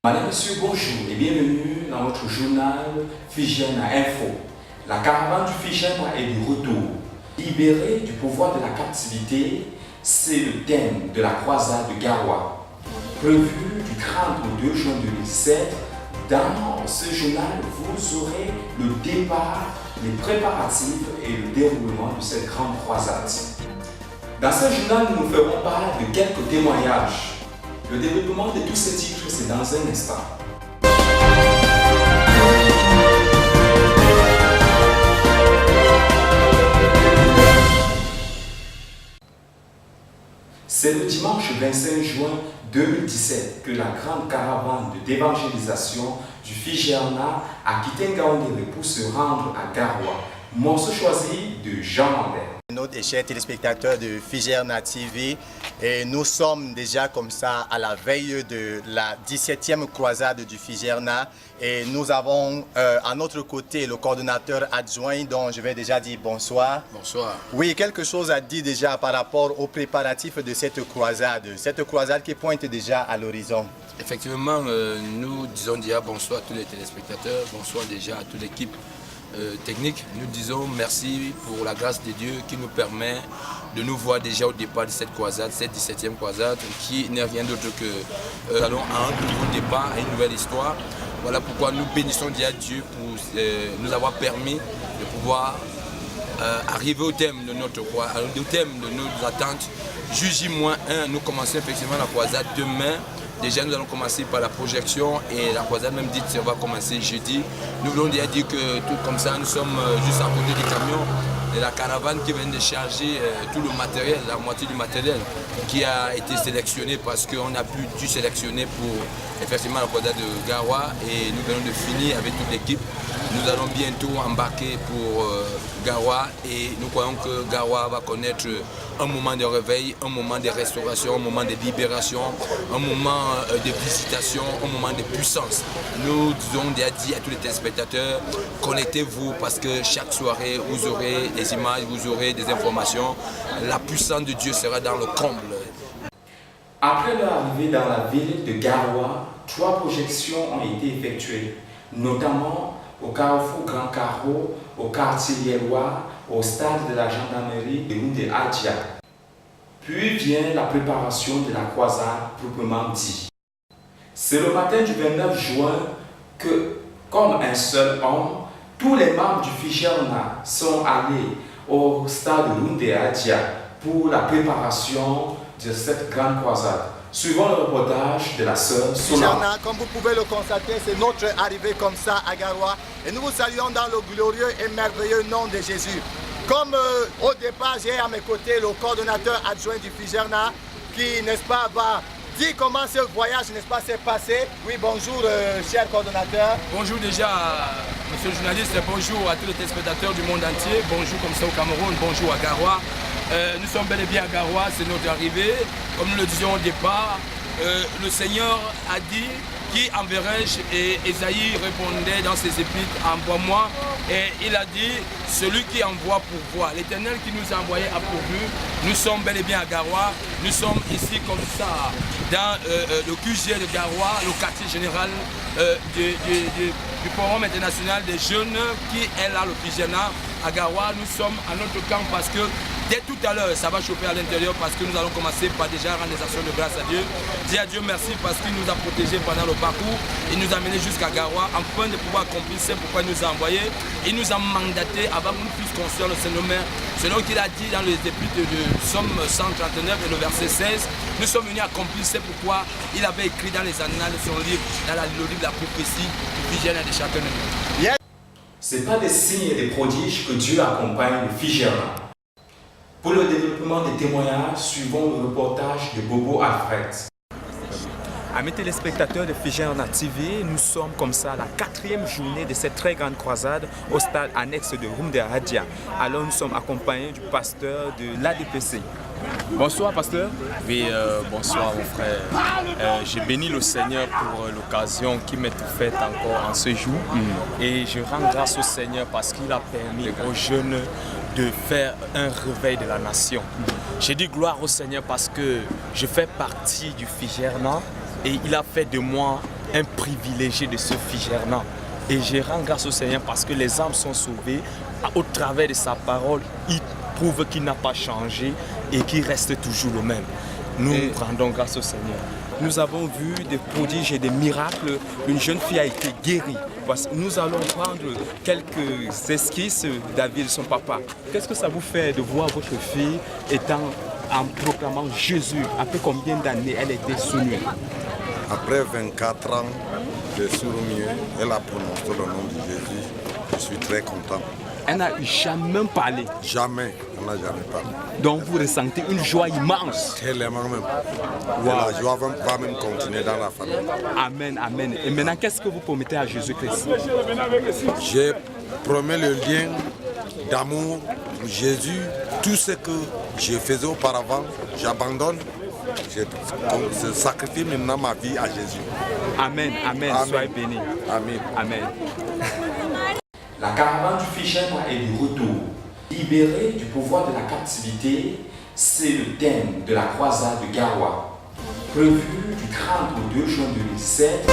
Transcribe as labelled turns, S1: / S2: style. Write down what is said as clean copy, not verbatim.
S1: Madame, Monsieur, bonjour et bienvenue dans notre journal Figena Info. La caravane du Figena est de retour. Libérée du pouvoir de la captivité, c'est le thème de la croisade de Garoua. Prévu du 30 au 2 juin 2017, dans ce journal, vous aurez le départ, les préparatifs et le déroulement de cette grande croisade. Dans ce journal, nous ferons part de quelques témoignages. Le développement de tous ces titres, c'est dans un instant. C'est le dimanche 25 juin 2017 que la grande caravane d'évangélisation du Figerna a quitté Ngaoundéré pour se rendre à Garoua. Morceau choisi de Jean Lambert.
S2: Nos chers téléspectateurs de Figerna TV, et nous sommes déjà comme ça à la veille de la 17e croisade du Figerna et nous avons à notre côté le coordonnateur adjoint dont je vais déjà dire bonsoir.
S3: Bonsoir.
S2: Oui, quelque chose à dire déjà par rapport aux préparatifs de cette croisade qui pointe déjà à l'horizon.
S3: Effectivement, nous disons déjà bonsoir à tous les téléspectateurs, bonsoir déjà à toute l'équipe technique. Nous disons merci pour la grâce de Dieu qui nous permet de nous voir déjà au départ de cette croisade, cette 17e croisade, qui n'est rien d'autre que nous allons à un nouveau départ, à une nouvelle histoire. Voilà pourquoi nous bénissons déjà Dieu pour nous avoir permis de pouvoir arriver au thème de notre croisade, au thème de nos attentes. J-1, nous commençons effectivement la croisade demain. Déjà, nous allons commencer par la projection et la croisade même dite, on va commencer jeudi. Nous voulons déjà dire que tout comme ça, nous sommes juste à côté du camion et la caravane qui vient de charger tout le matériel, la moitié du matériel qui a été sélectionné parce qu'on a pu dû sélectionner pour effectivement la croisade de Garoua et nous venons de finir avec toute l'équipe. Nous allons bientôt embarquer pour Garoua et nous croyons que Garoua va connaître un moment de réveil, un moment de restauration, un moment de libération, un moment de visitation, un moment de puissance. Nous disons déjà dit à tous les téléspectateurs, connectez-vous parce que chaque soirée vous aurez des images, vous aurez des informations. La puissance de Dieu sera dans le comble.
S1: Après leur arrivée dans la ville de Garoua, 3 projections ont été effectuées, notamment au carrefour Grand Carreau, au quartier Yellois, au stade de la gendarmerie de Houndé Adja. Puis vient la préparation de la croisade proprement dit. C'est le matin du 29 juin que, comme un seul homme, tous les membres du Figerna sont allés au stade de Houndé Adja pour la préparation de cette grande croisade. Suivant le reportage de la sœur Solange.
S2: Comme vous pouvez le constater, c'est notre arrivée comme ça à Garoua et nous vous saluons dans le glorieux et merveilleux nom de Jésus. Comme au départ, j'ai à mes côtés le coordonnateur adjoint du Figerna qui, n'est-ce pas, va dire comment ce voyage, n'est-ce pas, s'est passé. Oui, bonjour, cher coordonnateur.
S4: Bonjour déjà, monsieur le journaliste, bonjour à tous les téléspectateurs du monde entier, bonjour comme ça au Cameroun, bonjour à Garoua. Nous sommes bel et bien à Garoua, c'est notre arrivée. Comme nous le disions au départ, le Seigneur a dit qui enverrai-je, et Esaïe répondait dans ses épîtres, envoie-moi. Et il a dit, celui qui envoie pourvoit. L'Éternel qui nous a envoyés a pourvu. Nous sommes bel et bien à Garoua. Nous sommes ici comme ça, dans le QG de Garoua, le quartier général du Forum international des jeunes qui est là, le Figerna, à Garoua. Nous sommes à notre camp parce que dès tout à l'heure, ça va chauffer à l'intérieur parce que nous allons commencer par déjà rendre des actions de grâce à Dieu. Dis à Dieu merci parce qu'il nous a protégés pendant le parcours. Il nous a menés jusqu'à Garoua afin de pouvoir accomplir ce pourquoi il nous a envoyés. Il nous a mandaté avant que nous puissions construire le Saint-Nommeur. Selon qu'il a dit dans les épîtres de Somme 139 et le verset 16, nous sommes venus accomplir ce pourquoi il avait écrit dans les annales de son livre, dans le livre de la prophétie du Figerna et de chacun de nous.
S1: Ce n'est pas des signes et des prodiges que Dieu accompagne le Figerna. Pour le développement des témoignages, suivons le reportage de Bobo Alfred.
S5: Amis téléspectateurs de Figerna TV, nous sommes comme ça à la 4e journée de cette très grande croisade au stade annexe de Houndé Adja. Alors nous sommes accompagnés du pasteur de l'ADPC.
S6: Bonsoir pasteur. Oui, bonsoir mon frère. Je bénis le Seigneur pour l'occasion qui m'est faite encore en ce jour. Et je rends grâce au Seigneur parce qu'il a permis aux jeunes de faire un réveil de la nation. J'ai dit gloire au Seigneur parce que je fais partie du Figerna et il a fait de moi un privilégié de ce Figerna. Et je rends grâce au Seigneur parce que les âmes sont sauvées. Au travers de sa parole, il prouve qu'il n'a pas changé et qu'il reste toujours le même. Nous rendons grâce au Seigneur.
S5: Nous avons vu des prodiges et des miracles. Une jeune fille a été guérie. Nous allons prendre quelques esquisses David, son papa. Qu'est-ce que ça vous fait de voir votre fille étant en proclamant Jésus? Après combien d'années elle était soumise?
S7: Après 24 ans de sourd-muet, elle a prononcé le nom de Jésus. Je suis très content.
S5: Elle n'a jamais parlé.
S7: Jamais, elle n'a jamais parlé.
S5: Donc vous ressentez une joie immense.
S7: Tellement même.
S5: Wow.
S7: Et la joie va même continuer dans la famille.
S5: Amen, amen. Et maintenant, qu'est-ce que vous promettez à Jésus-Christ?
S7: Je promets le lien d'amour pour Jésus. Tout ce que je faisais auparavant, j'abandonne. Je sacrifie maintenant ma vie à Jésus.
S5: Amen, amen.
S7: Amen.
S5: Soyez bénis.
S7: Amen.
S5: Amen.
S1: La caravane du Figerna est de retour. Libéré du pouvoir de la captivité, c'est le thème de la croisade de Garoua, prévue du 30 au 2 juin 2017.